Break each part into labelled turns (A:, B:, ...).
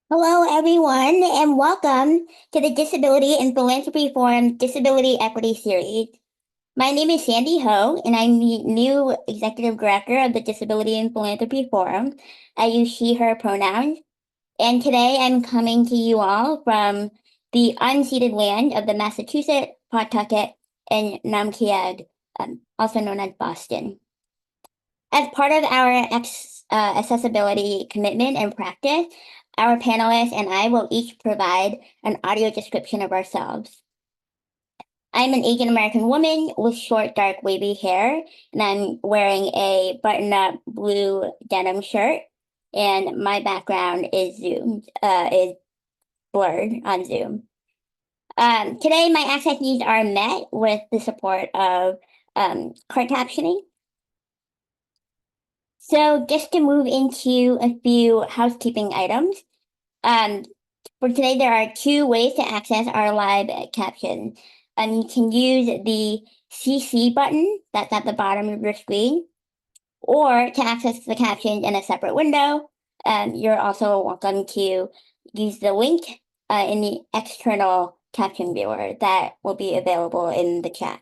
A: Hello, everyone, and welcome to the Disability and Philanthropy Forum Disability Equity Series. My name is Sandy Ho, and I'm the new Executive Director of the Disability and Philanthropy Forum. I use she, her pronouns. And today I'm coming to you all from the unceded land of the Massachusetts, Pawtucket, and Namkiag, also known as Boston. As part of our accessibility commitment and practice, our panelists and I will each provide an audio description of ourselves. I'm an Asian American woman with short, dark, wavy hair, and I'm wearing a button-up blue denim shirt. And my background is is blurred on Zoom. Today, my access needs are met with the support of card captioning. So just to move into a few housekeeping items, for today, there are two ways to access our live caption. You can use the CC button that's at the bottom of your screen, or to access the captions in a separate window, you're also welcome to use the link in the external caption viewer that will be available in the chat.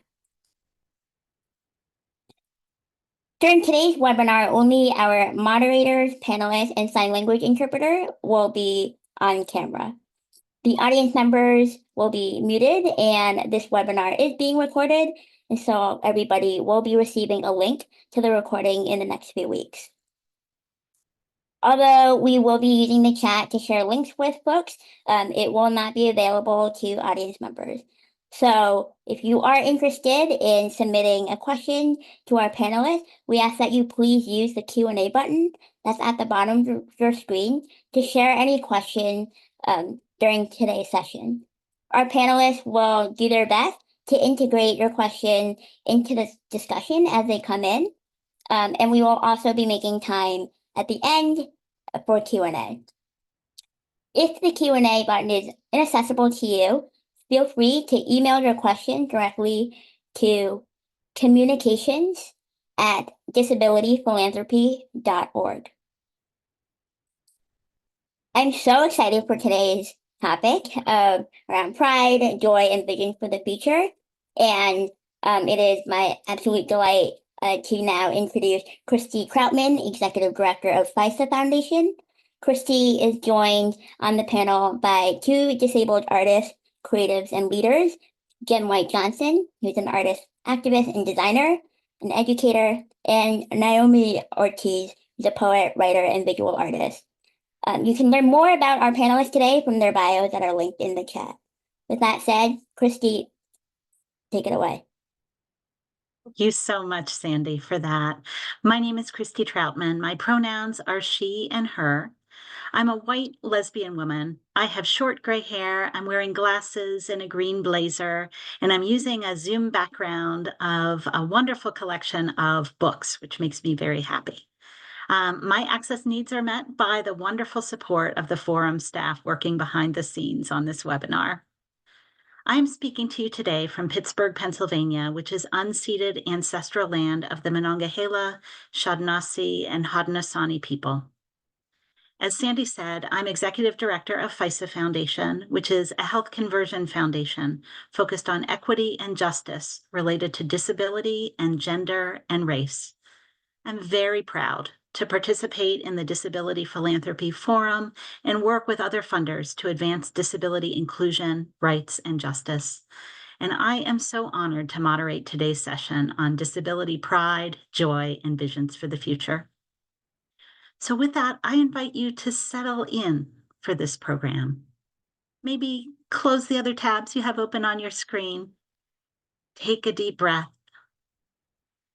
A: During today's webinar, only our moderators, panelists, and sign language interpreter will be on camera. The audience members will be muted, and this webinar is being recorded, and so everybody will be receiving a link to the recording in the next few weeks. Although we will be using the chat to share links with folks, it will not be available to audience members. So if you are interested in submitting a question to our panelists, we ask that you please use the Q&A button that's at the bottom of your screen to share any question during today's session. Our panelists will do their best to integrate your question into the discussion as they come in, and we will also be making time at the end for Q&A. If the Q&A button is inaccessible to you, feel free to email your question directly to communications@disabilityphilanthropy.org. I'm so excited for today's topic around pride, joy, and vision for the future. And it is my absolute delight to now introduce Kristy Trautmann, Executive Director of FISA Foundation. Kristy is joined on the panel by two disabled artists, creatives, and leaders, Jen White-Johnson, who's an artist, activist, and designer, an educator, and Naomi Ortiz, who's a poet, writer, and visual artist. You can learn more about our panelists today from their bios that are linked in the chat. With that said, Kristy, take it away.
B: Thank you so much, Sandy, for that. My name is Kristy Trautmann. My pronouns are she and her. I'm a white lesbian woman. I have short gray hair. I'm wearing glasses and a green blazer, and I'm using a Zoom background of a wonderful collection of books, which makes me very happy. My access needs are met by the wonderful support of the forum staff working behind the scenes on this webinar. I am speaking to you today from Pittsburgh, Pennsylvania, which is unceded ancestral land of the Monongahela, Shawnee, and Haudenosaunee people. As Sandy said, I'm Executive Director of FISA Foundation, which is a health conversion foundation focused on equity and justice related to disability and gender and race. I'm very proud to participate in the Disability Philanthropy Forum and work with other funders to advance disability inclusion, rights, and justice. And I am so honored to moderate today's session on disability pride, joy, and visions for the future. So with that, I invite you to settle in for this program. Maybe close the other tabs you have open on your screen. Take a deep breath.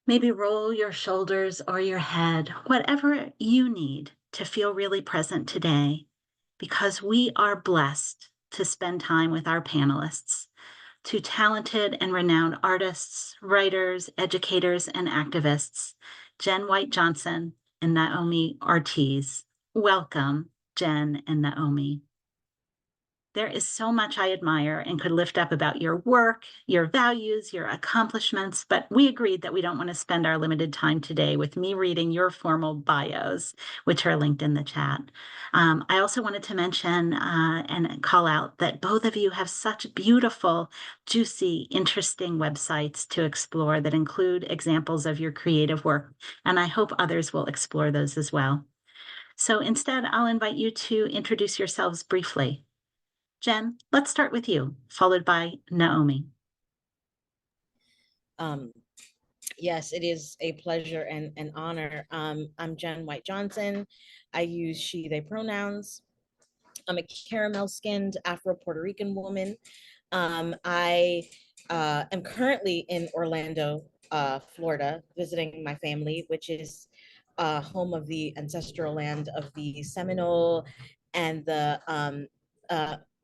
B: Maybe roll your shoulders or your head, whatever you need to feel really present today, because we are blessed to spend time with our panelists, two talented and renowned artists, writers, educators, and activists, Jen White-Johnson and Naomi Ortiz. Welcome, Jen and Naomi. There is so much I admire and could lift up about your work, your values, your accomplishments, but we agreed that we don't want to spend our limited time today with me reading your formal bios, which are linked in the chat. I also wanted to mention and call out that both of you have such beautiful, juicy, interesting websites to explore that include examples of your creative work, and I hope others will explore those as well. So instead, I'll invite you to introduce yourselves briefly. Jen, let's start with you, followed by Naomi.
C: Yes, it is a pleasure and an honor. I'm Jen White Johnson. I use she, they pronouns. I'm a caramel skinned Afro Puerto Rican woman. I am currently in Orlando, Florida, visiting my family, which is home of the ancestral land of the Seminole and the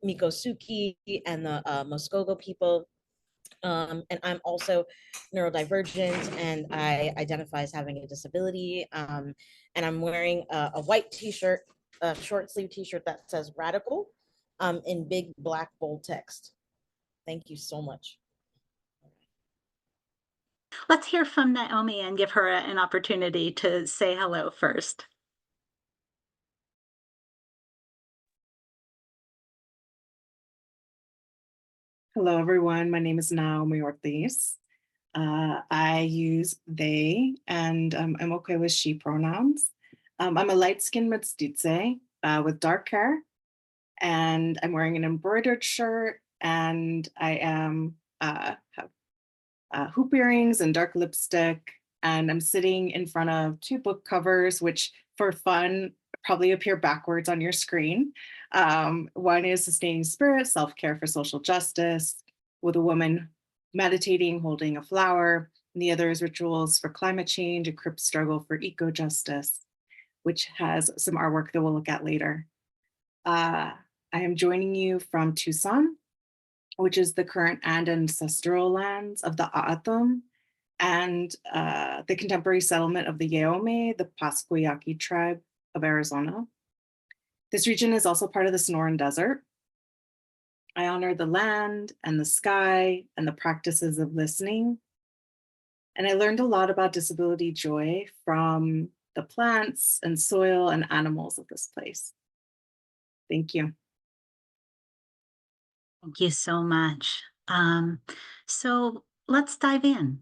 C: Mikosuki and the Muskogo people. And I'm also neurodivergent and I identify as having a disability. And I'm wearing a white t-shirt, a short sleeve t-shirt that says radical in big black bold text. Thank you so much.
B: Let's hear from Naomi and give her an opportunity to say hello first.
D: Hello, everyone. My name is Naomi Ortiz. I use they, and I'm okay with she pronouns. I'm a light-skinned mestiza with dark hair, and I'm wearing an embroidered shirt, and I have hoop earrings and dark lipstick, and I'm sitting in front of two book covers, which for fun probably appear backwards on your screen. One is Sustaining Spirit, Self-Care for Social Justice, with a woman meditating, holding a flower, and the other is Rituals for Climate Change, a Crip Struggle for Eco-Justice, which has some artwork that we'll look at later. I am joining you from Tucson, which is the current and ancestral lands of the A'atum and the contemporary settlement of the Yeome, the Pasquayaqui tribe of Arizona. This region is also part of the Sonoran Desert. I honor the land and the sky and the practices of listening. And I learned a lot about disability joy from the plants and soil and animals of this place. Thank you.
B: Thank you so much. So let's dive in.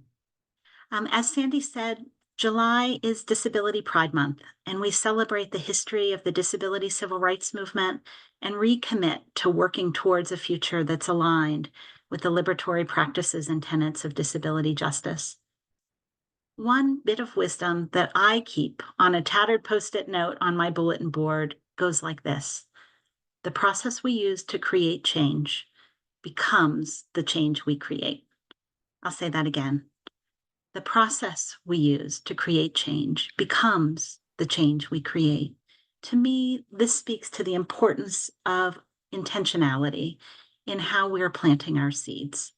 B: As Sandy said, July is Disability Pride Month, and we celebrate the history of the disability civil rights movement and recommit to working towards a future that's aligned with the liberatory practices and tenets of disability justice. One bit of wisdom that I keep on a tattered Post-it note on my bulletin board goes like this: the process we use to create change becomes the change we create. I'll say that again. The process we use to create change becomes the change we create. To me, this speaks to the importance of intentionality in how we're planting our seeds.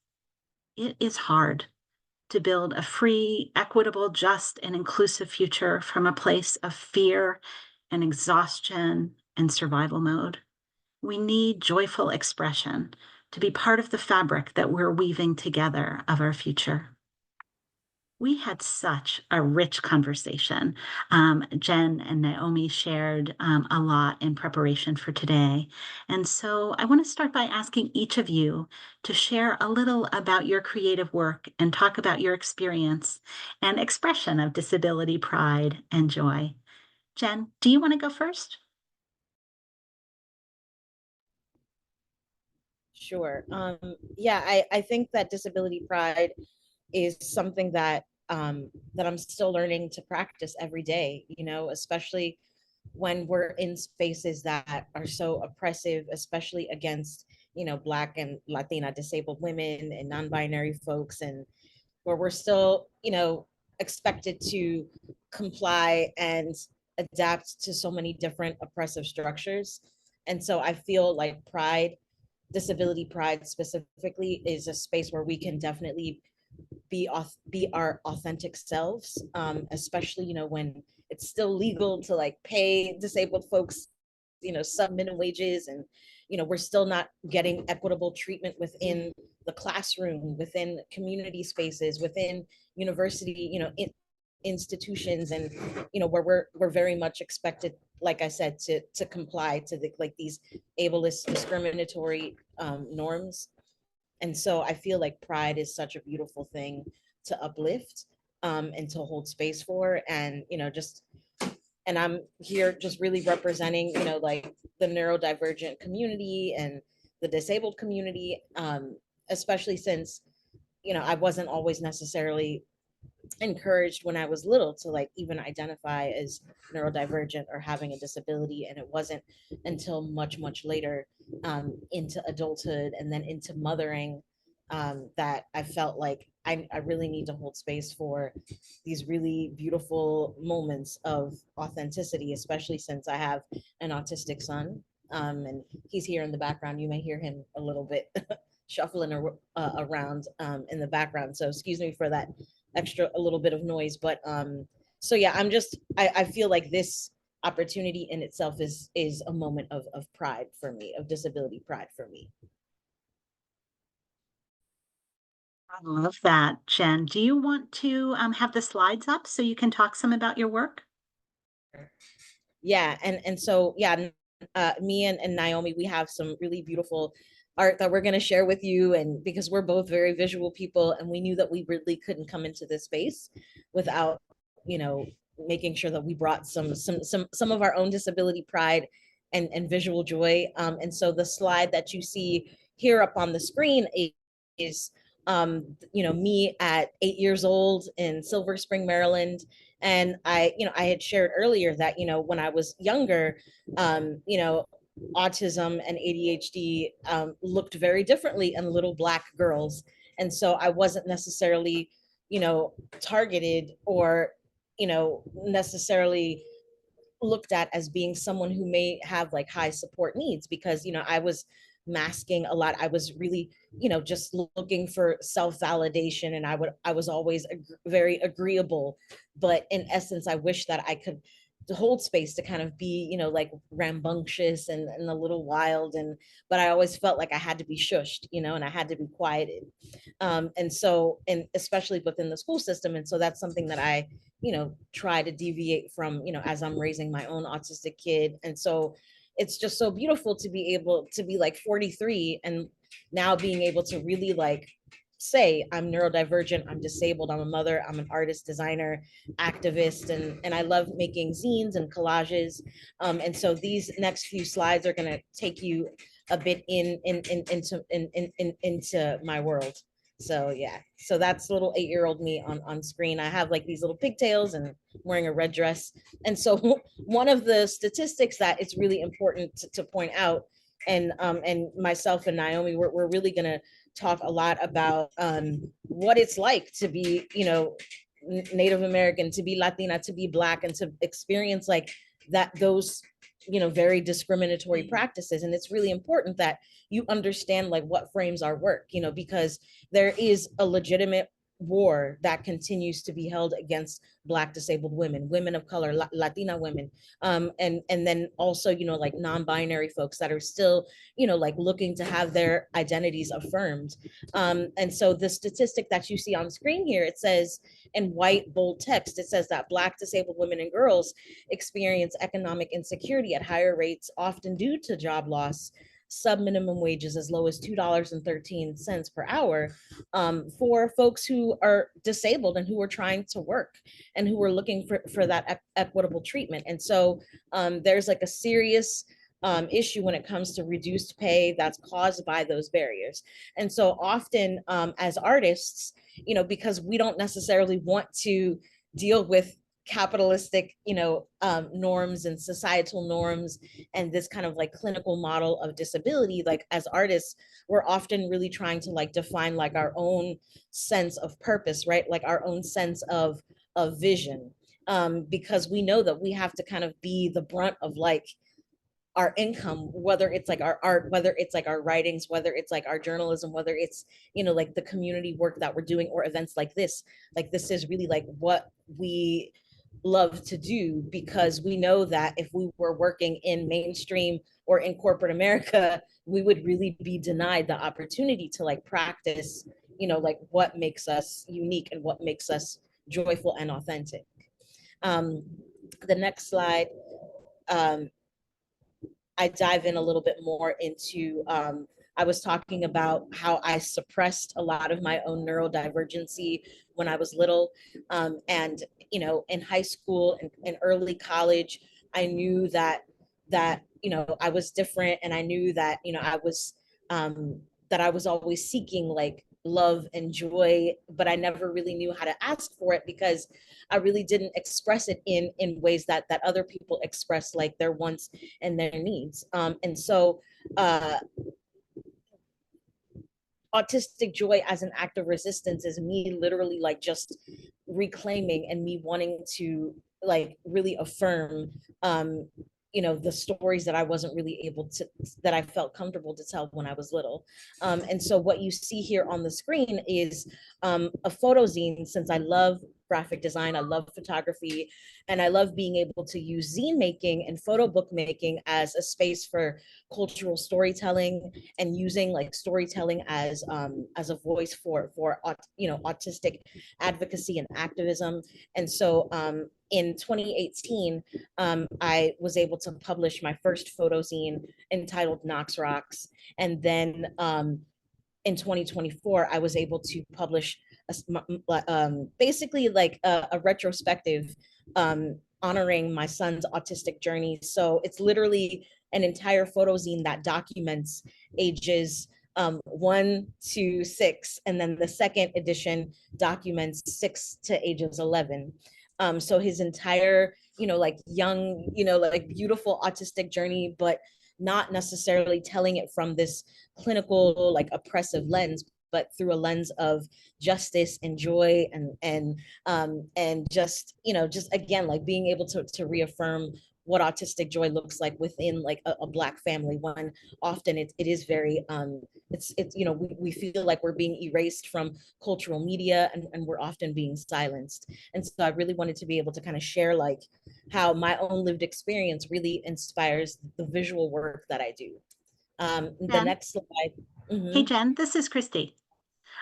B: It is hard to build a free, equitable, just, and inclusive future from a place of fear and exhaustion and survival mode. We need joyful expression to be part of the fabric that we're weaving together of our future. We had such a rich conversation. Jen and Naomi shared a lot in preparation for today. And so I want to start by asking each of you to share a little about your creative work and talk about your experience and expression of disability pride and joy. Jen, do you want to go first?
C: Sure. Yeah, I think that disability pride is something that that I'm still learning to practice every day, you know, especially when we're in spaces that are so oppressive, especially against, you know, Black and Latina disabled women and non-binary folks, and where we're still, you know, expected to comply and adapt to so many different oppressive structures. And so I feel like pride, disability pride specifically, is a space where we can definitely be our authentic selves, especially, you know, when it's still legal to like pay disabled folks sub minimum wages, and we're still not getting equitable treatment within the classroom, within community spaces, within university institutions, and where we're very much expected, like I said, to comply to these ableist, discriminatory norms. And so I feel like pride is such a beautiful thing to uplift, and to hold space for. And and I'm here just really representing like the neurodivergent community and the disabled community, especially since I wasn't always necessarily encouraged when I was little to like even identify as neurodivergent or having a disability. And it wasn't until much later, into adulthood and then into mothering, that I felt like I really need to hold space for these really beautiful moments of authenticity, especially since I have an autistic son. And he's here in the background. You may hear him a little bit shuffling around in the background. So excuse me for that extra a little bit of noise. But so yeah, I feel like this opportunity in itself is a moment of pride for me, of disability pride for me.
B: I love that, Jen. Do you want to have the slides up so you can talk some about your work?
C: Yeah, and so yeah, me and Naomi, we have some really beautiful art that we're going to share with you, and because we're both very visual people, and we knew that we really couldn't come into this space without making sure that we brought some of our own disability pride and visual joy. And so the slide that you see here up on the screen is me at 8 years old in Silver Spring, Maryland. And I had shared earlier that when I was younger, autism and ADHD looked very differently in little Black girls. And so I wasn't necessarily targeted or necessarily looked at as being someone who may have like high support needs, because I was masking a lot. I was really just looking for self-validation, and I was always very agreeable, but in essence I wish that I could hold space to kind of be like rambunctious and a little wild, but I always felt like I had to be shushed, and I had to be quieted. And so, and especially within the school system. And so that's something that I try to deviate from as I'm raising my own autistic kid. And so it's just so beautiful to be able to be like 43 and now being able to really like say I'm neurodivergent, I'm disabled, I'm a mother, I'm an artist, designer, activist, and I love making zines and collages. And so these next few slides are going to take you a bit into my world. So yeah, so that's little 8-year-old me on screen. I have like these little pigtails and wearing a red dress. And so one of the statistics that it's really important to point out, and myself and Naomi, we're really gonna talk a lot about what it's like to be Native American, to be Latina, to be Black, and to experience like those very discriminatory practices. And it's really important that you understand like what frames our work, because there is a legitimate war that continues to be held against Black disabled women, women of color, Latina women, and then also like non-binary folks that are still like looking to have their identities affirmed. And so the statistic that you see on screen here, it says in white bold text, it says that Black disabled women and girls experience economic insecurity at higher rates, often due to job loss, sub-minimum wages as low as $2.13 per hour, for folks who are disabled and who are trying to work and who are looking for that equitable treatment. And so there's like a serious issue when it comes to reduced pay that's caused by those barriers. And so often as artists, because we don't necessarily want to deal with capitalistic norms and societal norms and this kind of like clinical model of disability, like as artists we're often really trying to like define like our own sense of purpose, right? Like our own sense of vision, because we know that we have to kind of be the brunt of like our income, whether it's like our art, whether it's like our writings, whether it's like our journalism, whether it's like the community work that we're doing or events like this is really like what we love to do, because we know that if we were working in mainstream or in corporate America, we would really be denied the opportunity to like practice, like what makes us unique and what makes us joyful and authentic. The next slide, I dive in a little bit more into, I was talking about how I suppressed a lot of my own neurodivergency when I was little. And, in high school and early college, I knew that, I was different, and I knew that, that I was always seeking like love and joy, but I never really knew how to ask for it, because I really didn't express it in ways that other people express like their wants and their needs. And so autistic joy as an act of resistance is me literally like just reclaiming and me wanting to like really affirm the stories that I wasn't really able to, that I felt comfortable to tell when I was little. And so what you see here on the screen is a photo zine. Since I love graphic design, I love photography, and I love being able to use zine making and photo book making as a space for cultural storytelling, and using like storytelling as a voice for autistic advocacy and activism. And so in 2018, I was able to publish my first photo zine entitled Knox Rocks. And then in 2024, I was able to publish basically like a retrospective honoring my son's autistic journey. So it's literally an entire photo zine that documents ages 1 to 6, and then the second edition documents 6 to ages 11. So his entire, like young, like beautiful autistic journey, but not necessarily telling it from this clinical, like oppressive lens, but through a lens of justice and joy, and just, just again, like being able to reaffirm what autistic joy looks like within like a Black family, when often it is very it's we feel like we're being erased from cultural media, and we're often being silenced. And so I really wanted to be able to kind of share like how my own lived experience really inspires the visual work that I do. The next slide.
B: Hey, Jen, this is Kristy.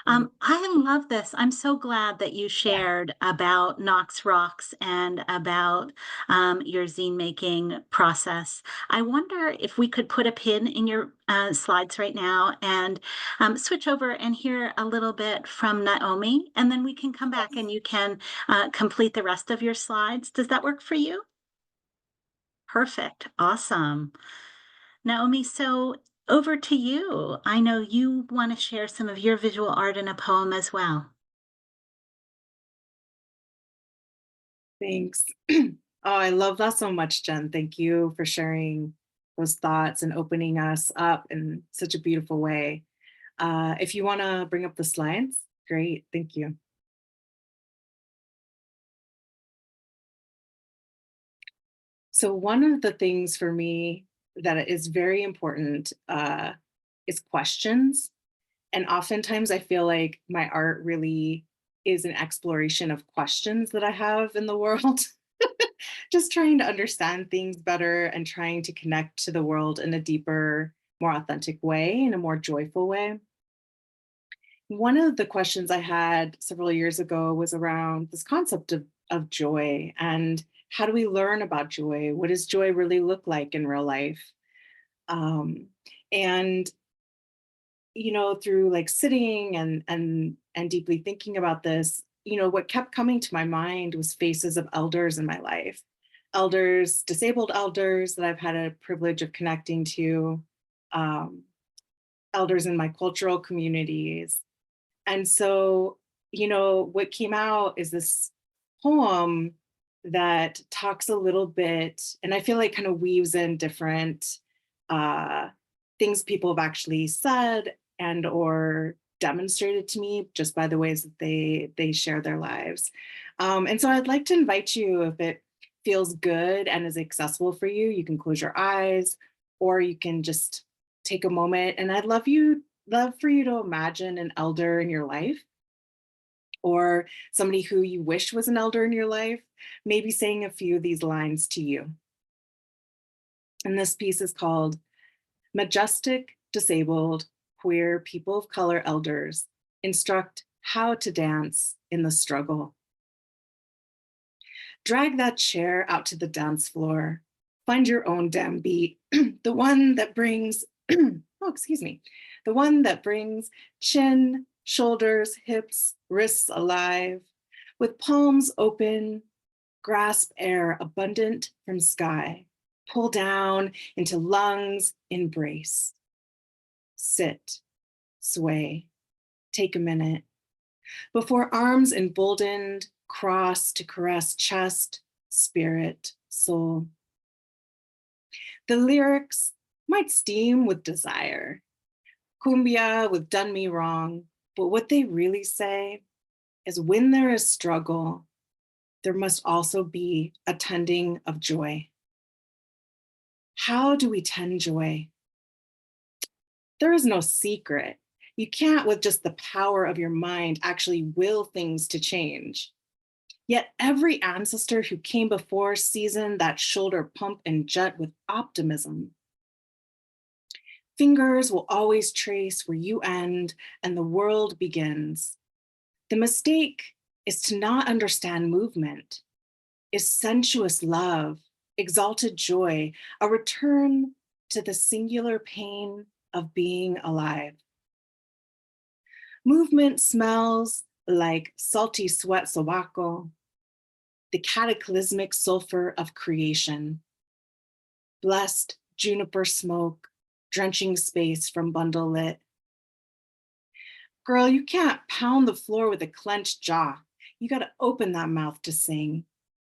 B: I love this. I'm so glad that you shared about Knox Rocks and about your zine making process. I wonder if we could put a pin in your slides right now and switch over and hear a little bit from Naomi, and then we can come back and you can complete the rest of your slides. Does that work for you? Perfect. Awesome. Naomi, so over to you. I know you want to share some of your visual art in a poem as well.
D: Thanks. Oh, I love that so much, Jen. Thank you for sharing those thoughts and opening us up in such a beautiful way. If you want to bring up the slides, great. Thank you. So one of the things for me that is very important is questions. And oftentimes I feel like my art really is an exploration of questions that I have in the world. Just trying to understand things better and trying to connect to the world in a deeper, more authentic way, in a more joyful way. One of the questions I had several years ago was around this concept of joy, and how do we learn about joy? What does joy really look like in real life? And through like sitting and deeply thinking about this, what kept coming to my mind was faces of elders in my life. Elders, disabled elders that I've had a privilege of connecting to, elders in my cultural communities. And so, what came out is this poem that talks a little bit, and I feel like kind of weaves in different things people have actually said and or demonstrated to me just by the ways that they share their lives. And so I'd like to invite you, if it feels good and is accessible for you, you can close your eyes, or you can just take a moment. And I'd love for you to imagine an elder in your life, or somebody who you wish was an elder in your life, maybe saying a few of these lines to you. And this piece is called Majestic, Disabled, Queer People of Color Elders Instruct How to Dance in the Struggle. Drag that chair out to the dance floor. Find your own damn beat, the one that brings, the one that brings chin, shoulders, hips, wrists alive. With palms open, grasp air abundant from sky. Pull down into lungs, embrace. Sit, sway, take a minute. Before arms emboldened, cross to caress chest, spirit, soul. The lyrics might steam with desire, cumbia with done me wrong, but what they really say is when there is struggle, there must also be a tending of joy. How do we tend joy? There is no secret. You can't, with just the power of your mind, actually will things to change. Yet every ancestor who came before seasoned that shoulder pump and jet with optimism. Fingers will always trace where you end and the world begins. The mistake is to not understand movement, is sensuous love, exalted joy, a return to the singular pain of being alive. Movement smells like salty sweat sobaco, the cataclysmic sulfur of creation. Blessed juniper smoke, drenching space from bundle lit. Girl, you can't pound the floor with a clenched jaw. You gotta open that mouth to sing,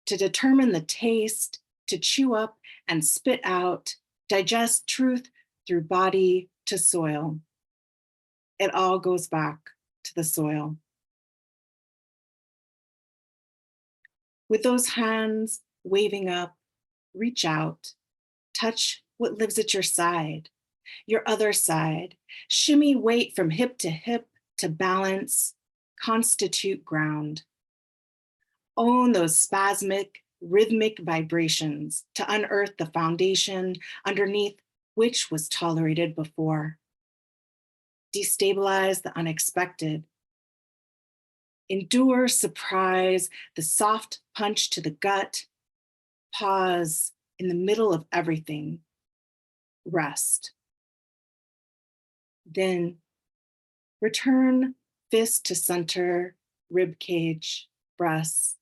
D: to determine the taste, to chew up and spit out, digest truth through body to soil. It all goes back to the soil. With those hands waving up, reach out, touch what lives at your side, your other side. Shimmy weight from hip to balance, constitute ground. Own those spasmic, rhythmic vibrations to unearth the foundation underneath which was tolerated before. Destabilize the unexpected. Endure surprise, the soft punch to the gut. Pause in the middle of everything. Rest. Then return fist to center, rib cage, breasts.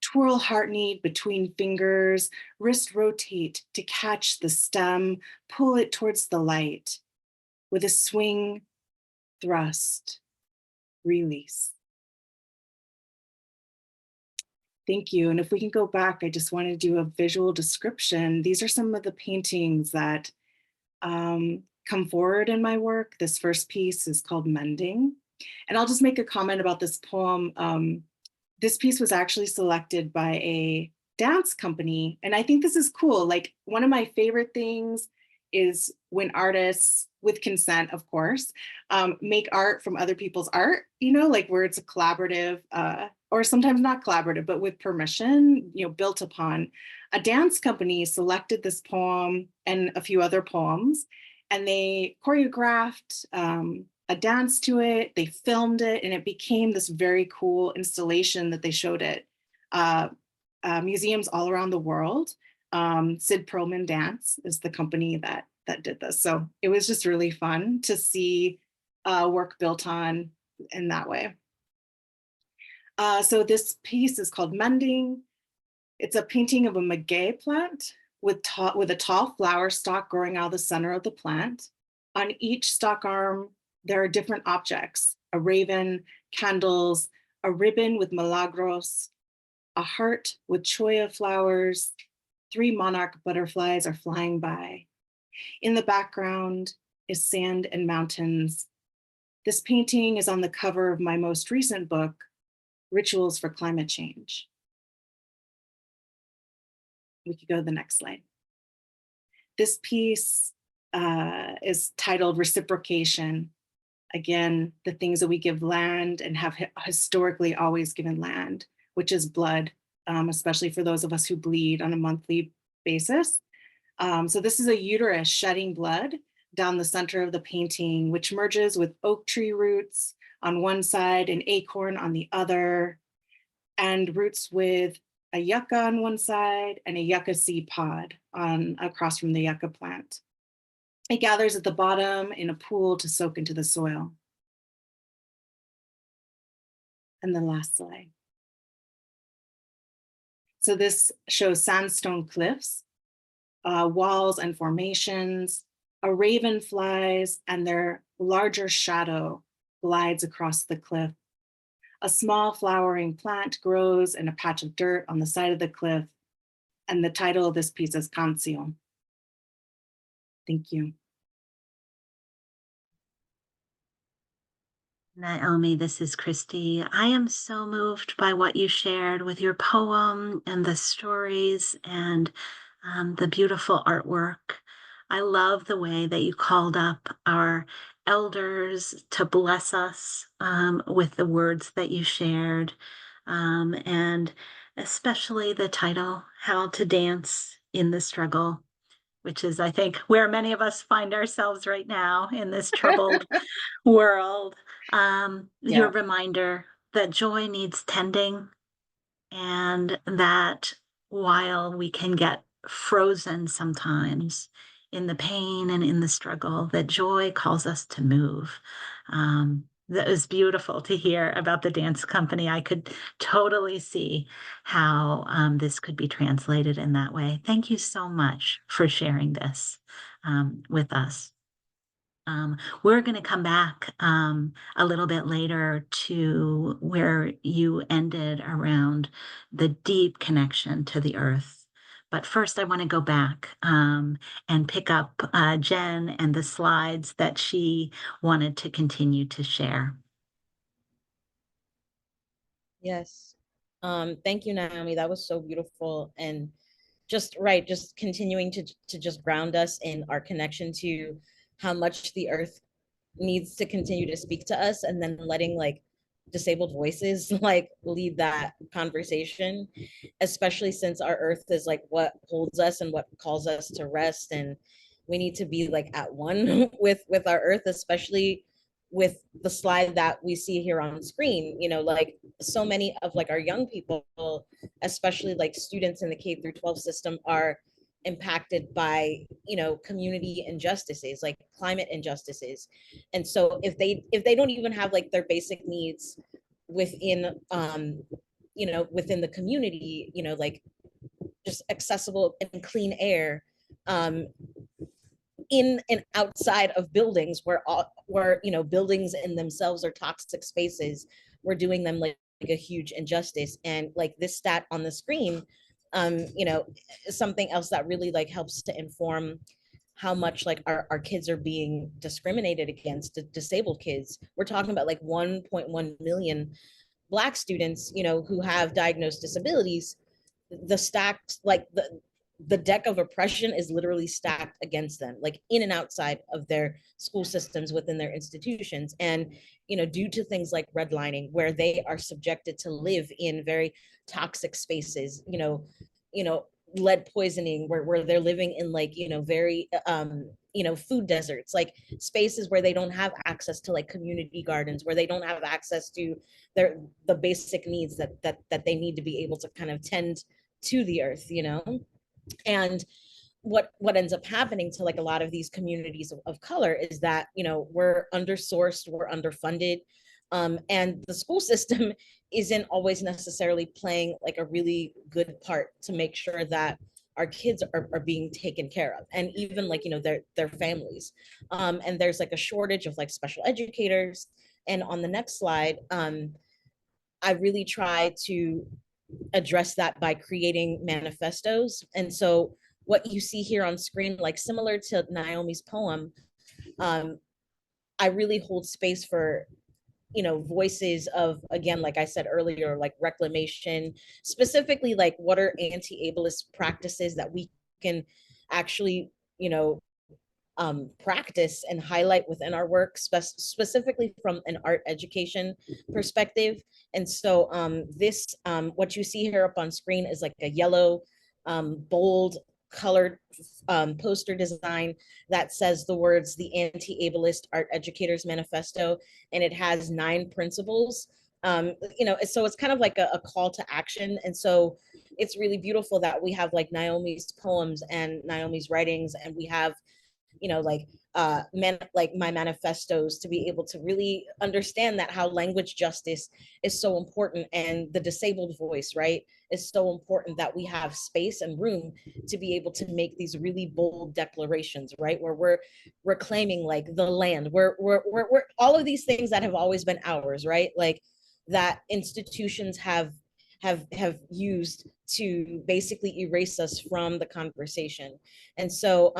D: Twirl heart knead between fingers, wrist rotate to catch the stem, pull it towards the light. With a swing, thrust, release. Thank you. And if we can go back, I just want to do a visual description. These are some of the paintings that come forward in my work. This first piece is called Mending. And I'll just make a comment about this poem. This piece was actually selected by a dance company. And I think this is cool. Like, one of my favorite things is when artists, with consent, of course, make art from other people's art, you know, like where it's a collaborative, or sometimes not collaborative, but with permission, you know, built upon. A dance company selected this poem and a few other poems, and they choreographed a dance to it, they filmed it, and it became this very cool installation that they showed at museums all around the world. Sid Perlman Dance is the company that did this. So it was just really fun to see work built on in that way. So this piece is called Mending. It's a painting of a maguey plant with a tall flower stalk growing out of the center of the plant. On each stalk arm, there are different objects: a raven, candles, a ribbon with milagros, a heart with cholla flowers. 3 monarch butterflies are flying by. In the background is sand and mountains. This painting is on the cover of my most recent book, Rituals for Climate Change. We could go to the next slide. This piece is titled Reciprocation. Again, the things that we give land and have historically always given land, which is blood, especially for those of us who bleed on a monthly basis. So this is a uterus shedding blood down the center of the painting, which merges with oak tree roots on one side and acorn on the other, and roots with a yucca on one side and a yucca seed pod on across from the yucca plant. It gathers at the bottom in a pool to soak into the soil. And the last slide. So this shows sandstone cliffs, walls and formations. A raven flies and their larger shadow glides across the cliff. A small flowering plant grows in a patch of dirt on the side of the cliff. And the title of this piece is Canción. Thank you.
B: Naomi, this is Kristy. I am so moved by what you shared with your poem and the stories and the beautiful artwork. I love the way that you called up our elders to bless us with the words that you shared, and especially the title, How to Dance in the Struggle, which is, I think, where many of us find ourselves right now in this troubled world. Your reminder that joy needs tending, and that while we can get frozen sometimes in the pain and in the struggle, that joy calls us to move. That was beautiful to hear about the dance company. I could totally see how this could be translated in that way. Thank you so much for sharing this with us. We're going to come back a little bit later to where you ended around the deep connection to the earth. But first, I want to go back and pick up Jen and the slides that she wanted to continue to share.
C: Yes. Thank you, Naomi. That was so beautiful. And just continuing to just ground us in our connection to how much the earth needs to continue to speak to us, and then letting like disabled voices like lead that conversation, especially since our earth is like what holds us and what calls us to rest. And we need to be like at one with our earth, especially with the slide that we see here on screen. You know, like so many of like our young people, especially like students in the K through 12 system, are impacted by, you know, community injustices like climate injustices. And so if they don't even have like their basic needs within you know, within the community, you know, like just accessible and clean air in and outside of buildings where you know, buildings in themselves are toxic spaces, we're doing them like a huge injustice. And like this stat on the screen, you know, is something else that really like helps to inform how much like our kids are being discriminated against, disabled kids. We're talking about like 1.1 million Black students, you know, who have diagnosed disabilities. The stacked, like the deck of oppression is literally stacked against them, like in and outside of their school systems, within their institutions. And, you know, due to things like redlining, where they are subjected to live in very toxic spaces, you know, lead poisoning, where they're living in like, you know, very you know, food deserts, like spaces where they don't have access to like community gardens, where they don't have access to the basic needs that they need to be able to kind of tend to the earth, you know. And what ends up happening to like a lot of these communities of color is that, you know, we're undersourced, we're underfunded, and the school system isn't always necessarily playing like a really good part to make sure that our kids are being taken care of, and even like, you know, their families. And there's like a shortage of like special educators. And on the next slide, I really try to address that by creating manifestos. And so what you see here on screen, like similar to Naomi's poem, I really hold space for, you know, voices of, again, like I said earlier, like reclamation, specifically like what are anti-ableist practices that we can actually, you know, practice and highlight within our work, specifically from an art education perspective. And so this, what you see here up on screen is like a yellow, bold colored poster design that says the words the Anti-Ableist Art Educators Manifesto, and it has 9 principles. So it's kind of like a call to action. And so it's really beautiful that we have like Naomi's poems and Naomi's writings, and we have like like my manifestos, to be able to really understand that how language justice is so important, and the disabled voice, right, is so important, that we have space and room to be able to make these really bold declarations, right, where we're reclaiming like the land, we're all of these things that have always been ours, right, like that institutions have used to basically erase us from the conversation. And so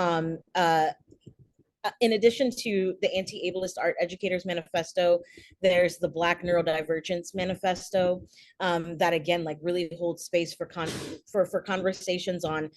C: in addition to the Anti-Ableist Art Educators Manifesto, there's the Black Neurodivergence Manifesto, that again, like really holds space for for conversations on,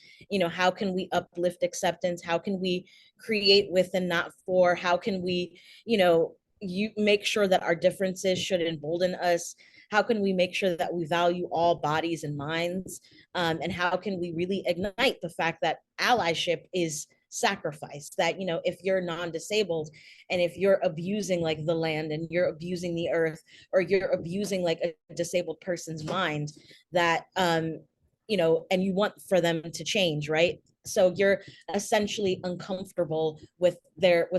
C: how can we uplift acceptance? How can we create with and not for? How can we, you make sure that our differences should embolden us? How can we make sure that we value all bodies and minds? And how can we really ignite the fact that allyship is sacrifice, that if you're non-disabled and if you're abusing like the land and you're abusing the earth, or you're abusing like a disabled person's mind, that and you want for them to change, right, so you're essentially uncomfortable with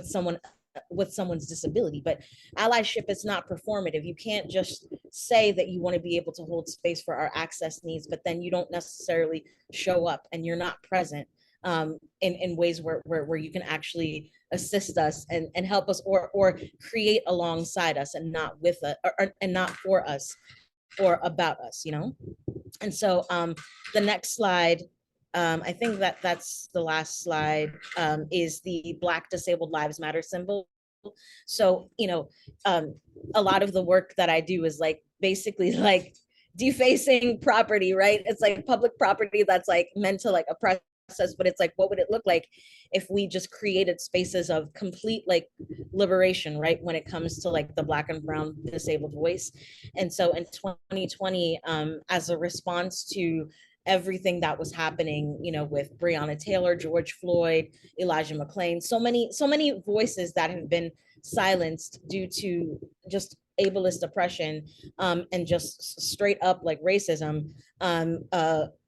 C: someone's disability. But allyship is not performative. You can't just say that you want to be able to hold space for our access needs, but then you don't necessarily show up and you're not present in ways where you can actually assist us and help us, or create alongside us and not with us, and not for us or about us, And so the next slide, I think that's the last slide, is the Black Disabled Lives Matter symbol. So, a lot of the work that I do is like basically like defacing property, right? It's like public property that's like meant to like oppress us, but it's like, what would it look like if we just created spaces of complete like liberation, right, when it comes to like the Black and brown disabled voice. And so in 2020, as a response to everything that was happening, with Breonna Taylor, George Floyd, Elijah McClain, so many voices that have been silenced due to just ableist oppression, and just straight up like racism,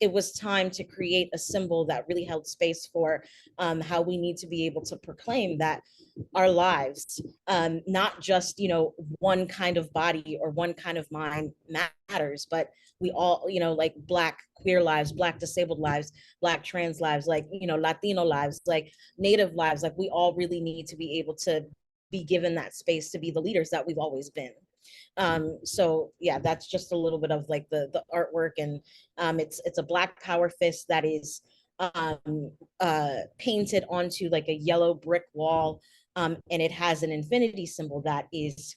C: it was time to create a symbol that really held space for how we need to be able to proclaim that our lives, not just one kind of body or one kind of mind matters, but we all, like Black queer lives, Black disabled lives, Black trans lives, like Latino lives, like Native lives, like we all really need to be able to be given that space to be the leaders that we've always been. So yeah, that's just a little bit of like the artwork, and it's a Black power fist that is painted onto like a yellow brick wall, and it has an infinity symbol that is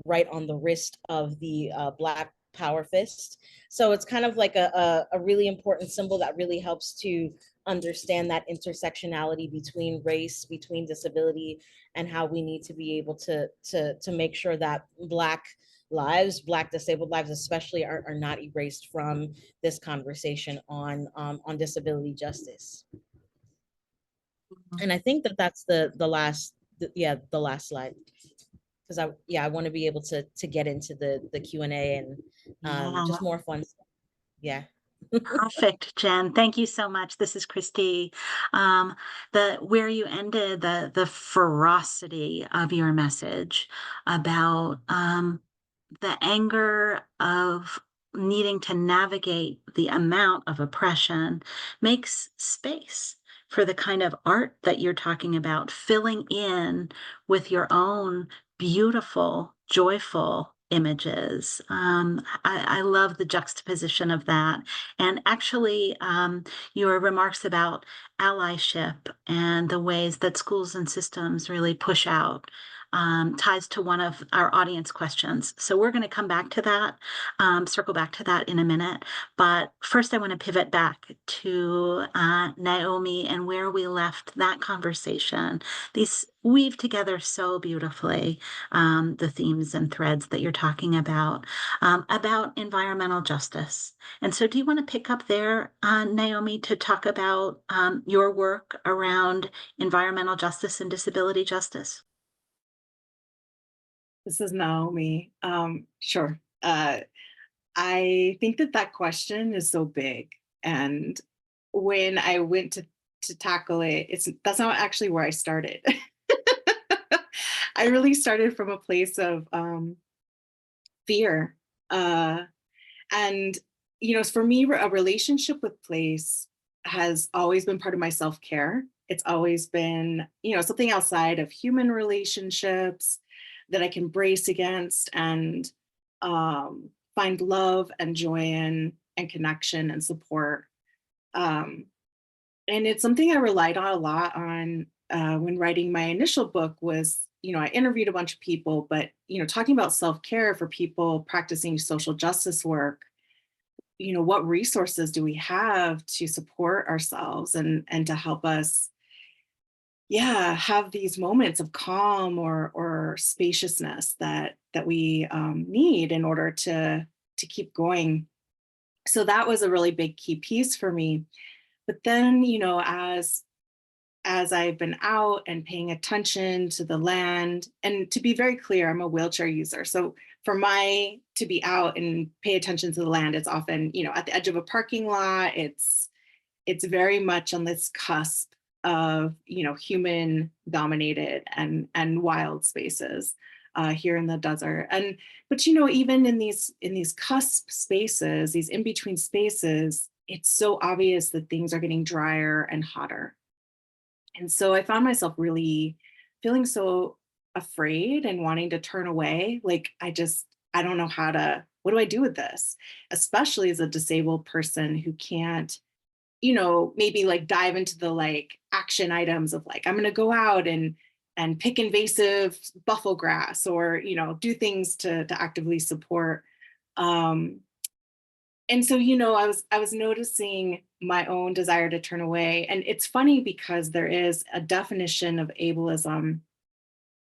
C: right on the wrist of the Black power fist. So it's kind of like a really important symbol that really helps to understand that intersectionality between race, between disability, and how we need to be able to make sure that Black lives, Black disabled lives especially, are not erased from this conversation on disability justice. And I think that's the last slide, because I want to be able to get into the Q&A and just more fun stuff. Yeah.
B: Perfect, Jen. Thank you so much. This is Kristy. Where you ended, the ferocity of your message about the anger of needing to navigate the amount of oppression makes space for the kind of art that you're talking about, filling in with your own beautiful, joyful images. I love the juxtaposition of that. And actually, your remarks about allyship and the ways that schools and systems really push out ties to one of our audience questions. So we're going to come back to that, circle back to that in a minute. But first, I want to pivot back to Naomi and where we left that conversation. These weave together so beautifully, the themes and threads that you're talking about environmental justice. And so do you want to pick up there, Naomi, to talk about your work around environmental justice and disability justice?
D: This is Naomi. Sure. I think that question is so big. And when I went to tackle it, that's not actually where I started. I really started from a place of fear. And, for me, a relationship with place has always been part of my self-care. It's always been, something outside of human relationships that I can brace against and find love and joy in, and connection and support. And it's something I relied on a lot on when writing my initial book was, I interviewed a bunch of people, but, talking about self-care for people practicing social justice work, what resources do we have to support ourselves and to help us, have these moments of calm or spaciousness that we need in order to keep going. So that was a really big key piece for me. But then, as I've been out and paying attention to the land, and to be very clear, I'm a wheelchair user. So to be out and pay attention to the land, it's often, at the edge of a parking lot. It's very much on this cusp of, human dominated and wild spaces here in the desert. But even in these cusp spaces, these in-between spaces, it's so obvious that things are getting drier and hotter. And so I found myself really feeling so afraid and wanting to turn away. Like, I don't know what do I do with this? Especially as a disabled person who can't, maybe like dive into the action items of I'm going to go out and pick invasive buffalo grass, or, do things to actively support. And so, I was noticing my own desire to turn away. And it's funny because there is a definition of ableism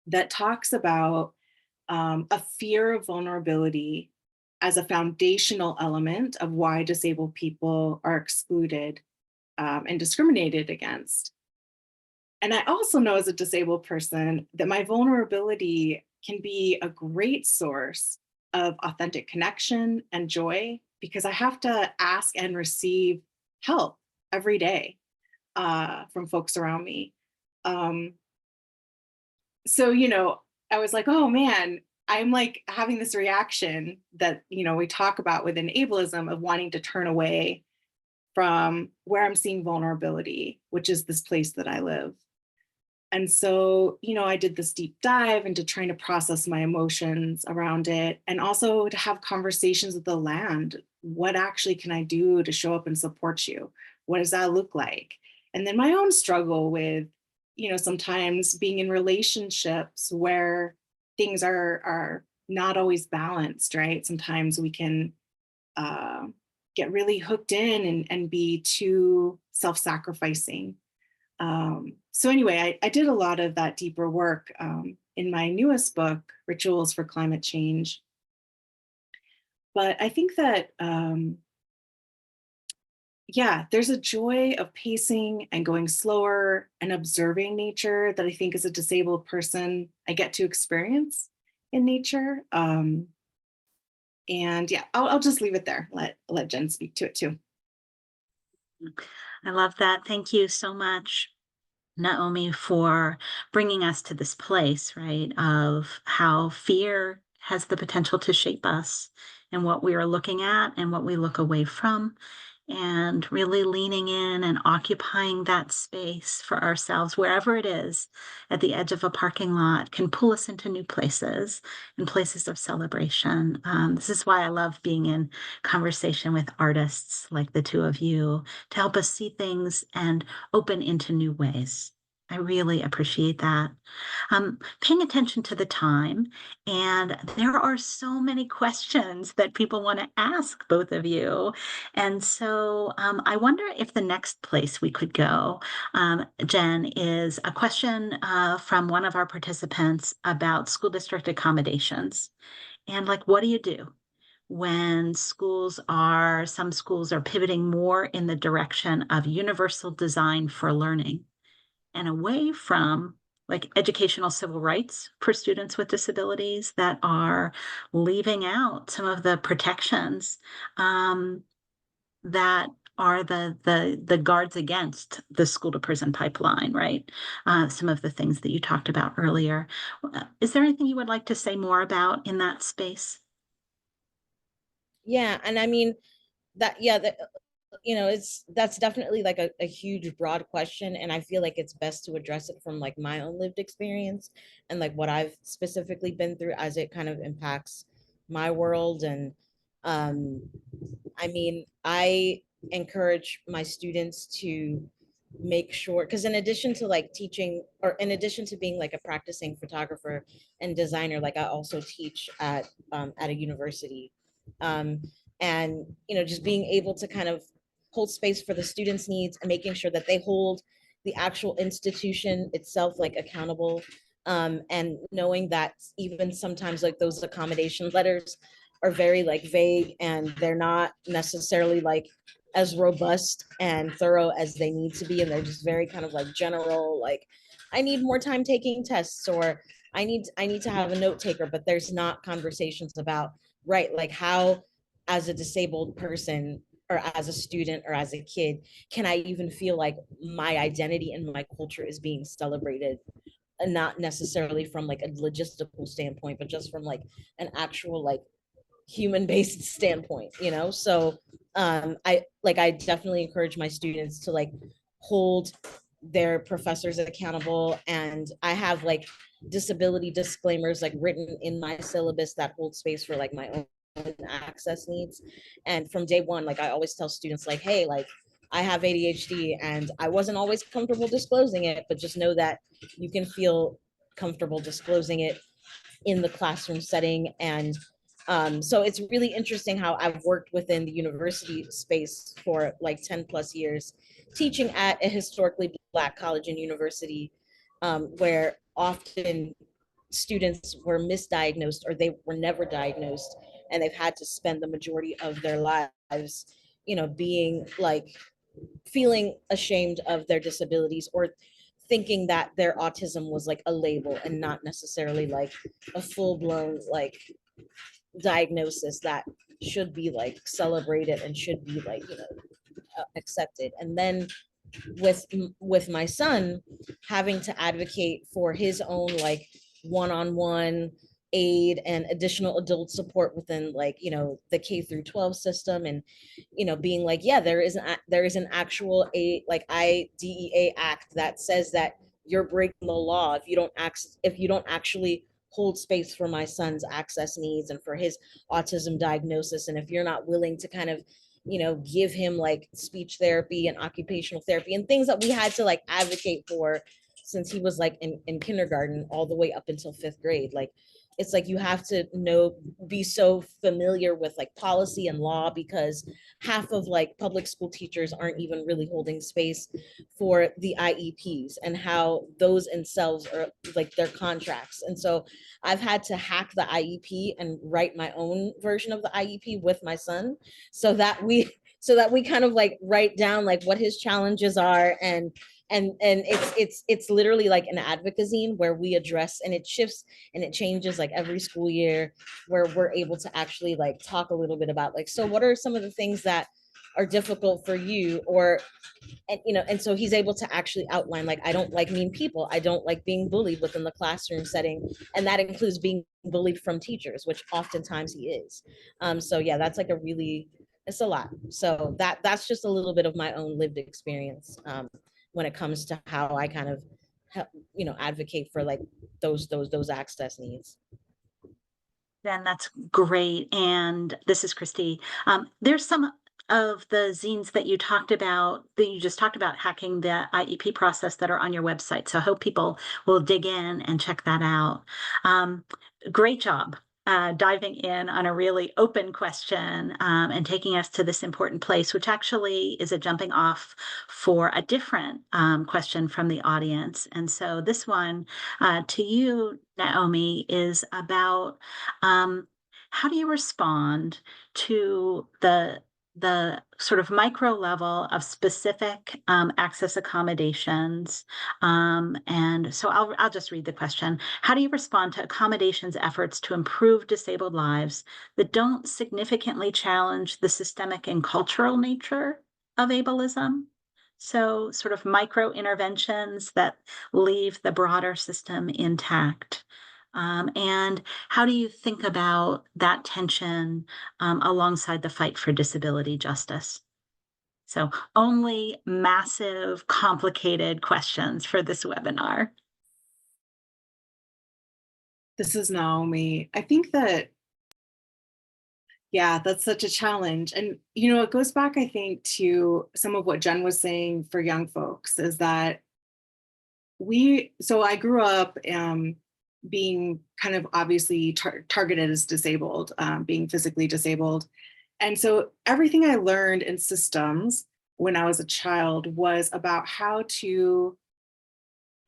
D: that talks about a fear of vulnerability as a foundational element of why disabled people are excluded and discriminated against. And I also know as a disabled person that my vulnerability can be a great source of authentic connection and joy, because I have to ask and receive help every day from folks around me. So, I was like, oh man, I'm having this reaction that, we talk about within ableism of wanting to turn away from where I'm seeing vulnerability, which is this place that I live. And so, I did this deep dive into trying to process my emotions around it, and also to have conversations with the land. What actually can I do to show up and support you? What does that look like? And then my own struggle with, sometimes being in relationships where things are not always balanced, right? Sometimes we can get really hooked in and be too self-sacrificing. So anyway, I did a lot of that deeper work in my newest book, Rituals for Climate Change. But I think that, there's a joy of pacing and going slower and observing nature that I think as a disabled person, I get to experience in nature. And I'll just leave it there. Let Jen speak to it too.
B: I love that. Thank you so much, Naomi, for bringing us to this place, right, of how fear has the potential to shape us and what we are looking at and what we look away from, and really leaning in and occupying that space for ourselves, wherever it is, at the edge of a parking lot, can pull us into new places and places of celebration. This is why I love being in conversation with artists like the two of you, to help us see things and open into new ways. I really appreciate that. paying attention to the time. And there are so many questions that people want to ask both of you. And so I wonder if the next place we could go, Jen, is a question from one of our participants about school district accommodations. And like, what do you do when some schools are pivoting more in the direction of universal design for learning and away from like educational civil rights for students with disabilities that are leaving out some of the protections that are the guards against the school to prison pipeline, right? Some of the things that you talked about earlier. Is there anything you would like to say more about in that space?
C: Yeah, and I mean that, yeah, that, that's definitely like a huge broad question, and I feel like it's best to address it from like my own lived experience and like what I've specifically been through as it kind of impacts my world. And um I mean, I encourage my students to make sure, because in addition to like teaching, or in addition to being like a practicing photographer and designer, like I also teach at a university. um and just being able to kind of hold space for the students' needs and making sure that they hold the actual institution itself like accountable, and knowing that even sometimes like those accommodation letters are very like vague, and they're not necessarily like as robust and thorough as they need to be, and they're just very kind of like general, like I need more time taking tests, or I need to have a note taker, but there's not conversations about, right, like how as a disabled person or as a student or as a kid can I even feel like my identity and my culture is being celebrated, and not necessarily from like a logistical standpoint, but just from like an actual like human based standpoint, so I definitely encourage my students to like hold their professors accountable, and I have like disability disclaimers like written in my syllabus that hold space for like my own access needs. And from day one, like I always tell students like, hey, like I have ADHD and I wasn't always comfortable disclosing it, but just know that you can feel comfortable disclosing it in the classroom setting. And so it's really interesting how I've worked within the university space for like 10 plus years, teaching at a historically Black college and university, where often students were misdiagnosed or they were never diagnosed, and they've had to spend the majority of their lives, being like feeling ashamed of their disabilities, or thinking that their autism was like a label and not necessarily like a full-blown like diagnosis that should be like celebrated and should be like accepted. And then with my son having to advocate for his own like one-on-one aid and additional adult support within like the K through 12 system, and being like, yeah, there is an actual IDEA act that says that you're breaking the law if you don't actually hold space for my son's access needs and for his autism diagnosis, and if you're not willing to kind of give him like speech therapy and occupational therapy and things that we had to like advocate for since he was like in kindergarten all the way up until 5th grade. Like it's like you have to be so familiar with like policy and law, because half of like public school teachers aren't even really holding space for the IEPs and how those themselves are like their contracts. And so I've had to hack the IEP and write my own version of the IEP with my son, so that we kind of like write down like what his challenges are, and it's literally like an advocacy where we address, and it shifts and it changes like every school year, where we're able to actually like talk a little bit about like, so what are some of the things that are difficult for you, or and so he's able to actually outline like, I don't like mean people, I don't like being bullied within the classroom setting, and that includes being bullied from teachers, which oftentimes he is. So yeah, that's like it's a lot. So that's just a little bit of my own lived experience, when it comes to how I kind of advocate for like those access needs.
B: Then that's great. And this is Kristy. There's some of the zines that you talked about, that you just talked about hacking the IEP process that are on your website. So I hope people will dig in and check that out. Great job diving in on a really open question and taking us to this important place, which actually is a jumping off for a different question from the audience. And so this one to you, Naomi, is about how do you respond to the sort of micro level of specific access accommodations. And so I'll just read the question. How do you respond to accommodations efforts to improve disabled lives that don't significantly challenge the systemic and cultural nature of ableism? So sort of micro interventions that leave the broader system intact. And how do you think about that tension alongside the fight for disability justice? So only massive, complicated questions for this webinar.
D: This is Naomi. I think that, yeah, that's such a challenge. And, it goes back, I think, to some of what Jen was saying for young folks is that so I grew up being kind of obviously targeted as disabled, being physically disabled. And so everything I learned in systems when I was a child was about how to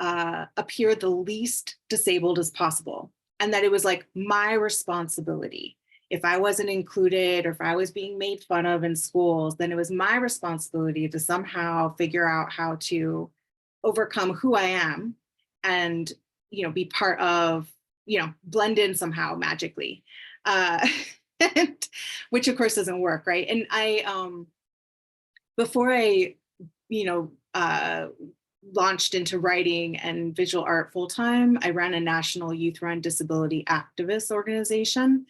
D: appear the least disabled as possible. And that it was like my responsibility. If I wasn't included or if I was being made fun of in schools, then it was my responsibility to somehow figure out how to overcome who I am and, be part of, blend in somehow magically, which of course doesn't work, right? And before I, launched into writing and visual art full-time, I ran a national youth-run disability activist organization.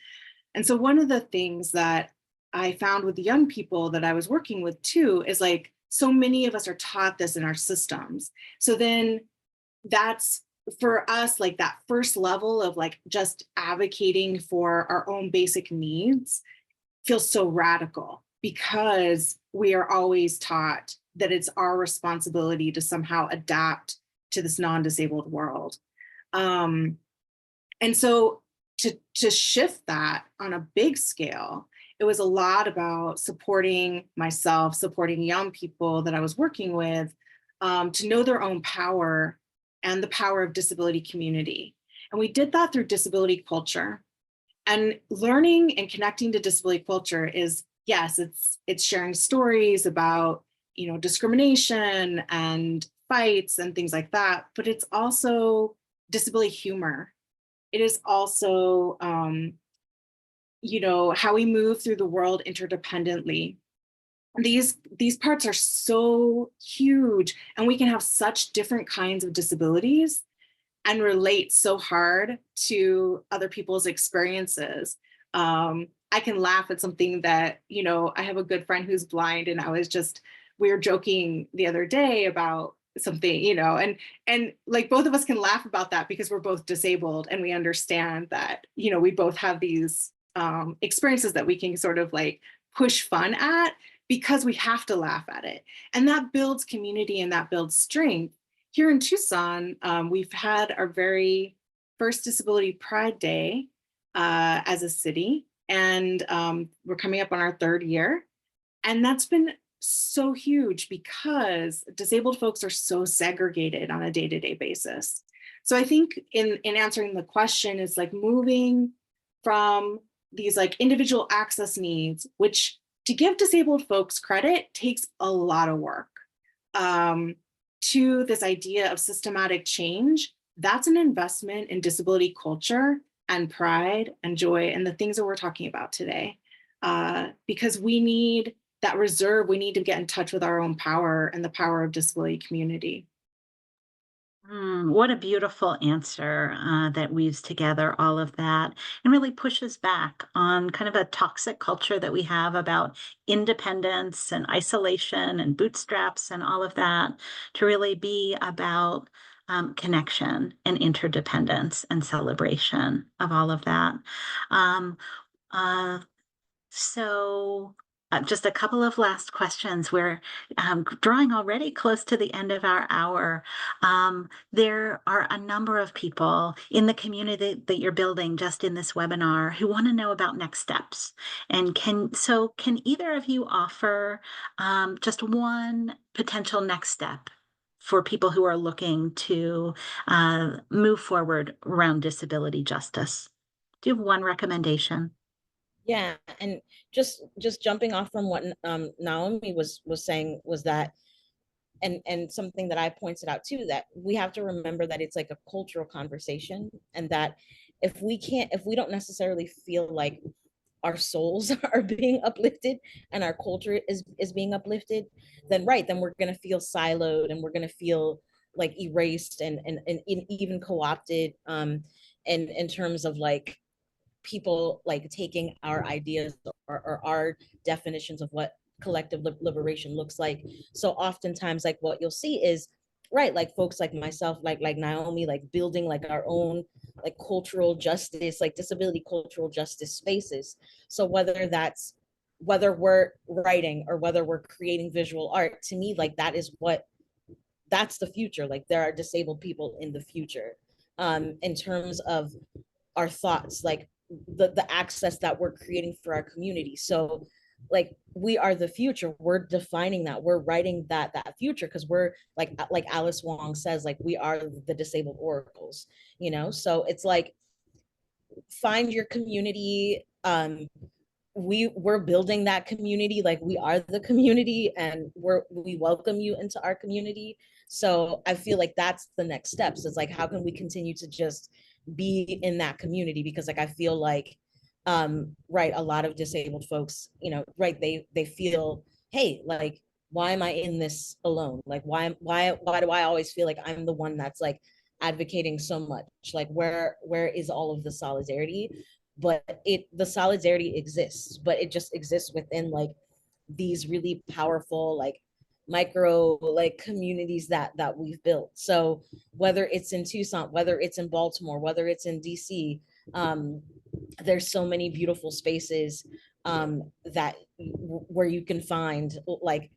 D: And so one of the things that I found with the young people that I was working with too is like, so many of us are taught this in our systems. So then that's for us, like that first level of like just advocating for our own basic needs feels so radical because we are always taught that it's our responsibility to somehow adapt to this non-disabled world. And so to shift that on a big scale, it was a lot about supporting myself, supporting young people that I was working with to know their own power and the power of disability community. And we did that through disability culture. And learning and connecting to disability culture is, yes, it's sharing stories about, discrimination and fights and things like that, but it's also disability humor. It is also, how we move through the world interdependently. These parts are so huge, and we can have such different kinds of disabilities and relate so hard to other people's experiences. I can laugh at something that, I have a good friend who's blind, and we were joking the other day about something, and like both of us can laugh about that because we're both disabled and we understand that, we both have these experiences that we can sort of like push fun at because we have to laugh at it. And that builds community and that builds strength. Here in Tucson, we've had our very first Disability Pride Day as a city, and we're coming up on our third year. And that's been so huge because disabled folks are so segregated on a day-to-day basis. So I think in answering the question is like moving from these like individual access needs, which to give disabled folks credit takes a lot of work, to this idea of systematic change. That's an investment in disability culture and pride and joy and the things that we're talking about today, because we need that reserve. We need to get in touch with our own power and the power of disability community.
B: What a beautiful answer that weaves together all of that and really pushes back on kind of a toxic culture that we have about independence and isolation and bootstraps and all of that, to really be about connection and interdependence and celebration of all of that. So just a couple of last questions. We're drawing already close to the end of our hour. There are a number of people in the community that you're building just in this webinar who want to know about next steps. And can either of you offer just one potential next step for people who are looking to move forward around disability justice? Do you have one recommendation?
C: Yeah, and just jumping off from what Naomi was saying, was that, and something that I pointed out too, that we have to remember that it's like a cultural conversation, and that if we don't necessarily feel like our souls are being uplifted and our culture is being uplifted, then then we're going to feel siloed, and we're going to feel like erased and even co-opted, in terms of like people like taking our ideas or our definitions of what collective liberation looks like. So oftentimes, like, what you'll see is, like folks like myself, like Naomi, like building like our own like cultural justice, like disability cultural justice spaces. So whether we're writing or whether we're creating visual art, to me, like that's the future. Like, there are disabled people in the future, in terms of our thoughts, like the access that we're creating for our community. So like, we are the future. We're defining that. We're writing that future, because we're like Alice Wong says, like, we are the disabled oracles, So it's like, find your community. We're building that community. Like, we are the community, and we welcome you into our community. So I feel like that's the next steps. It's like, how can we continue to just be in that community? Because like, I feel like, a lot of disabled folks, they feel, hey, like, why am I in this alone? Like, why do I always feel like I'm the one that's like advocating so much? Like, where is all of the solidarity? But the solidarity exists, but it just exists within like these really powerful like micro like communities that we've built. So whether it's in Tucson, whether it's in Baltimore, whether it's in DC, there's so many beautiful spaces that where you can find like,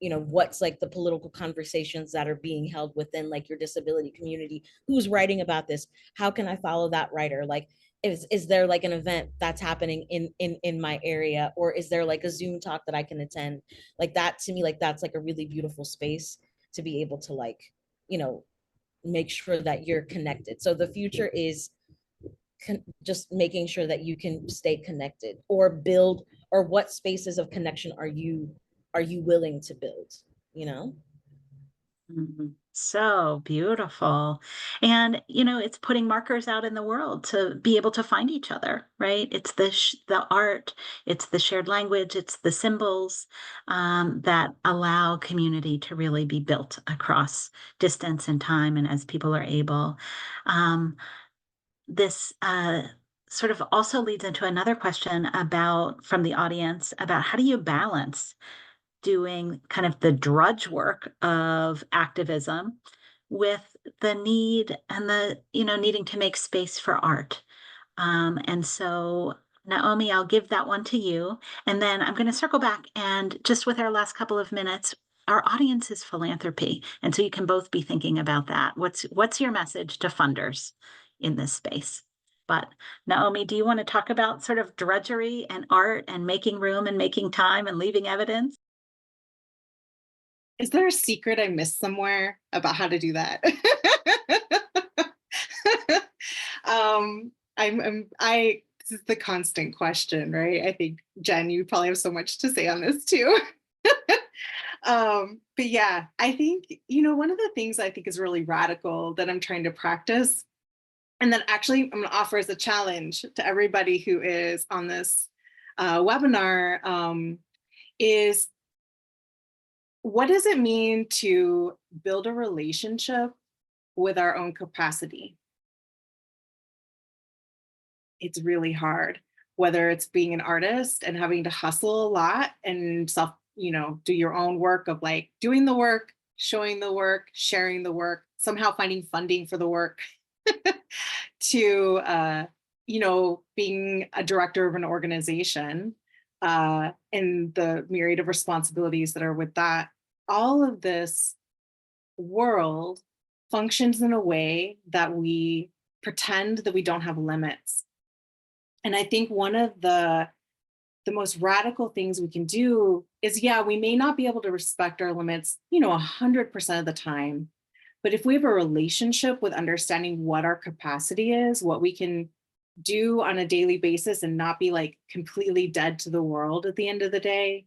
C: what's like the political conversations that are being held within like your disability community, who's writing about this, how can I follow that writer, like, is there like an event that's happening in my area, or is there like a Zoom talk that I can attend? Like, that to me, like, that's like a really beautiful space to be able to like, make sure that you're connected. So the future is just making sure that you can stay connected or build, or what spaces of connection are you willing to build,
B: So beautiful. And, it's putting markers out in the world to be able to find each other, right? It's the art, it's the shared language, it's the symbols that allow community to really be built across distance and time, and as people are able. This sort of also leads into another question from the audience about how do you balance doing kind of the drudge work of activism with the need and the, needing to make space for art. And so, Naomi, I'll give that one to you. And then I'm going to circle back, and just with our last couple of minutes, our audience is philanthropy. And so you can both be thinking about that. What's your message to funders in this space? But Naomi, do you want to talk about sort of drudgery and art and making room and making time and leaving evidence?
D: Is there a secret I missed somewhere about how to do that? This is the constant question, right? I think, Jen, you probably have so much to say on this too. But yeah, I think, one of the things I think is really radical that I'm trying to practice, and that actually I'm going to offer as a challenge to everybody who is on this webinar, is, what does it mean to build a relationship with our own capacity? It's really hard, whether it's being an artist and having to hustle a lot and do your own work of like doing the work, showing the work, sharing the work, somehow finding funding for the work, to, being a director of an organization, and the myriad of responsibilities that are with that, all of this world functions in a way that we pretend that we don't have limits. And I think one of the most radical things we can do is, yeah, we may not be able to respect our limits, 100% of the time. But if we have a relationship with understanding what our capacity is, what we can do on a daily basis and not be like completely dead to the world at the end of the day,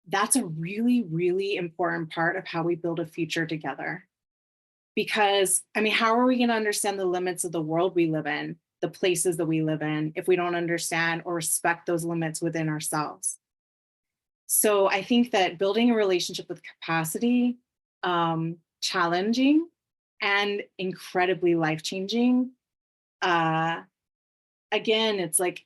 D: that's a really, really important part of how we build a future together. Because, I mean, how are we going to understand the limits of the world we live in, the places that we live in, if we don't understand or respect those limits within ourselves? So I think that building a relationship with capacity, challenging and incredibly life-changing. Again, it's like,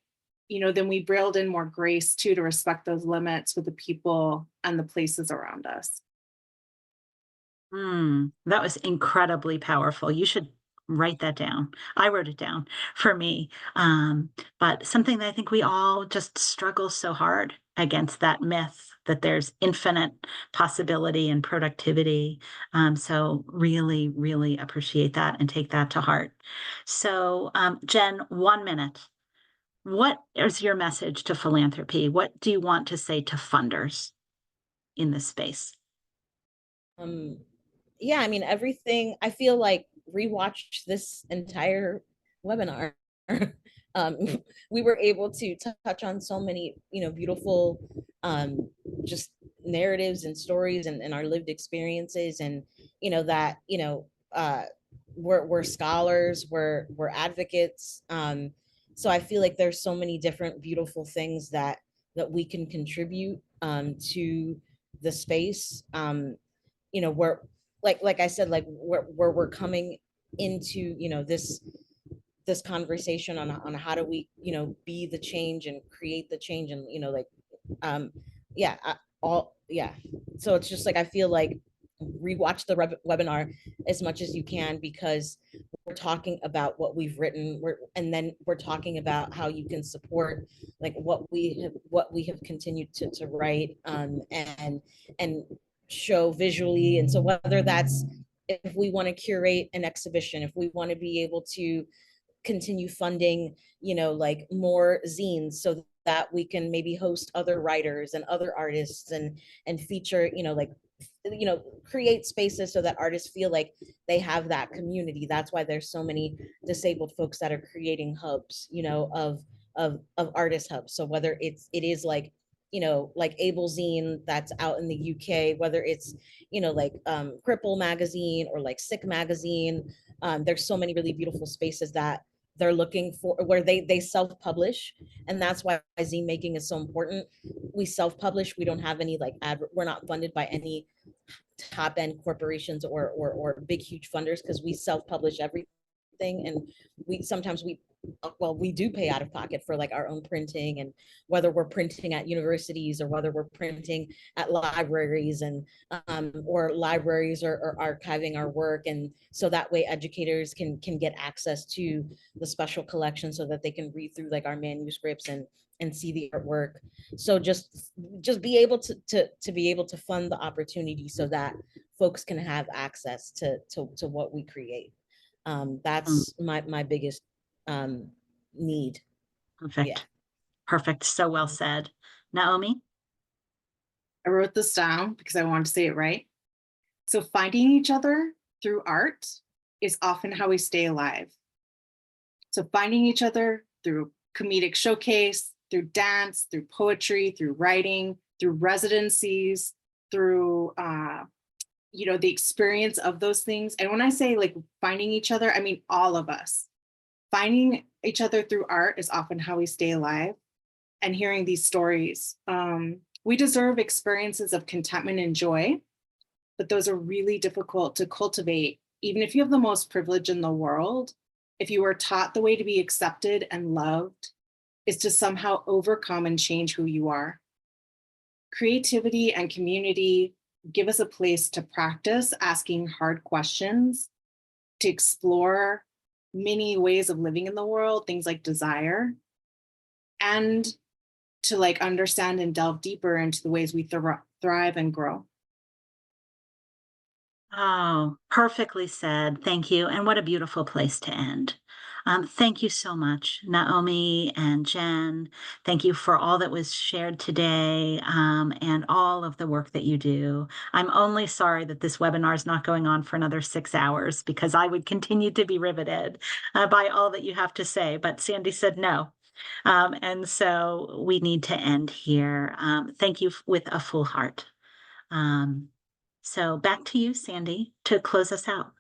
D: then we build in more grace too, to respect those limits with the people and the places around us.
B: That was incredibly powerful. You should write that down. I wrote it down for me. But something that I think we all just struggle so hard against, that myth that there's infinite possibility and productivity. So really, really appreciate that and take that to heart. So Jen, 1 minute. What is your message to philanthropy? What do you want to say to funders in this space?
C: Yeah, I mean, everything, I feel like rewatched this entire webinar. um, we were able to touch on so many, beautiful just narratives and stories and our lived experiences, and that we're scholars, we're advocates. So I feel like there's so many different beautiful things that we can contribute to the space. We're like I said, like we're coming into this conversation on how do we be the change and create the change, and yeah all yeah. So it's just like I feel like rewatch the webinar as much as you can, because we're talking about what we've written, and then we're talking about how you can support like what we have continued to write, and show visually. And so whether that's, if we want to curate an exhibition, if we want to be able to continue funding, like more zines, so that we can maybe host other writers and other artists, and feature, create spaces so that artists feel like they have that community. That's why there's so many disabled folks that are creating hubs, of artist hubs. So whether it is like like Able Zine that's out in the UK, whether it's like Cripple magazine or like Sick magazine, there's so many really beautiful spaces that they're looking for, where they self-publish. And that's why zine making is so important. We self-publish. We don't have any like we're not funded by any top end corporations or big huge funders, because we self-publish everything. And we do pay out of pocket for like our own printing, and whether we're printing at universities or whether we're printing at libraries, and or libraries are archiving our work. And so that way educators can get access to the special collection, so that they can read through like our manuscripts and see the artwork. So just be able to be able to fund the opportunity, so that folks can have access to what we create. That's my biggest need.
B: Perfect.
C: Yeah.
B: Perfect. So well said. Naomi?
D: I wrote this down because I wanted to say it right. So finding each other through art is often how we stay alive. So finding each other through comedic showcase, through dance, through poetry, through writing, through residencies, through the experience of those things. And when I say like finding each other, I mean all of us. Finding each other through art is often how we stay alive. And hearing these stories, we deserve experiences of contentment and joy, but those are really difficult to cultivate. Even if you have the most privilege in the world, if you were taught the way to be accepted and loved is to somehow overcome and change who you are. Creativity and community give us a place to practice asking hard questions, to explore many ways of living in the world, things like desire, and to like understand and delve deeper into the ways we thrive and grow.
B: Oh, perfectly said. Thank you. And what a beautiful place to end. Thank you so much, Naomi and Jen. Thank you for all that was shared today, and all of the work that you do. I'm only sorry that this webinar is not going on for another 6 hours, because I would continue to be riveted by all that you have to say. But Sandy said no. And so we need to end here. Thank you with a full heart. So back to you, Sandy, to close us out.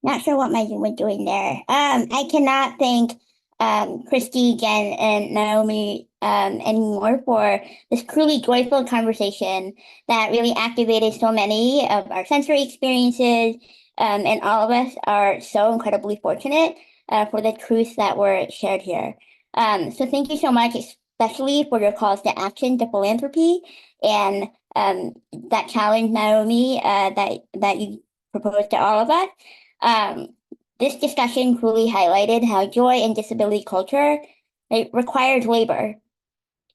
A: Not sure what my Zoom was doing there. I cannot thank Kristy, Jen, and Naomi anymore for this truly joyful conversation that really activated so many of our sensory experiences. And all of us are so incredibly fortunate for the truths that were shared here. So thank you so much, especially for your calls to action, to philanthropy, and that challenge, Naomi, that you proposed to all of us. This discussion truly highlighted how joy and disability culture, it requires labor.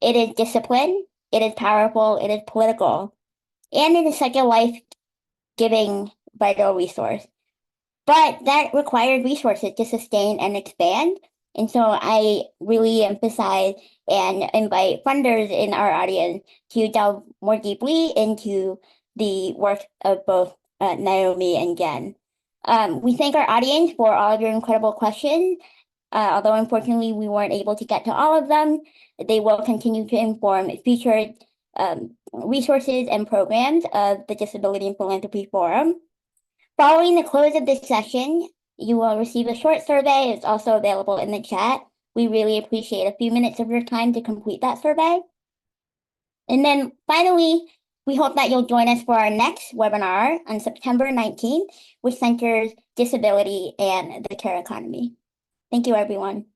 A: It is discipline, it is powerful, it is political, and it is such a life-giving vital resource. But that requires resources to sustain and expand. And so I really emphasize and invite funders in our audience to delve more deeply into the work of both Naomi and Jen. We thank our audience for all of your incredible questions. Although unfortunately we weren't able to get to all of them, they will continue to inform future resources and programs of the Disability and Philanthropy Forum. Following the close of this session, you will receive a short survey. It's also available in the chat. We really appreciate a few minutes of your time to complete that survey. And then finally, we hope that you'll join us for our next webinar on September 19th, which centers disability and the care economy. Thank you, everyone.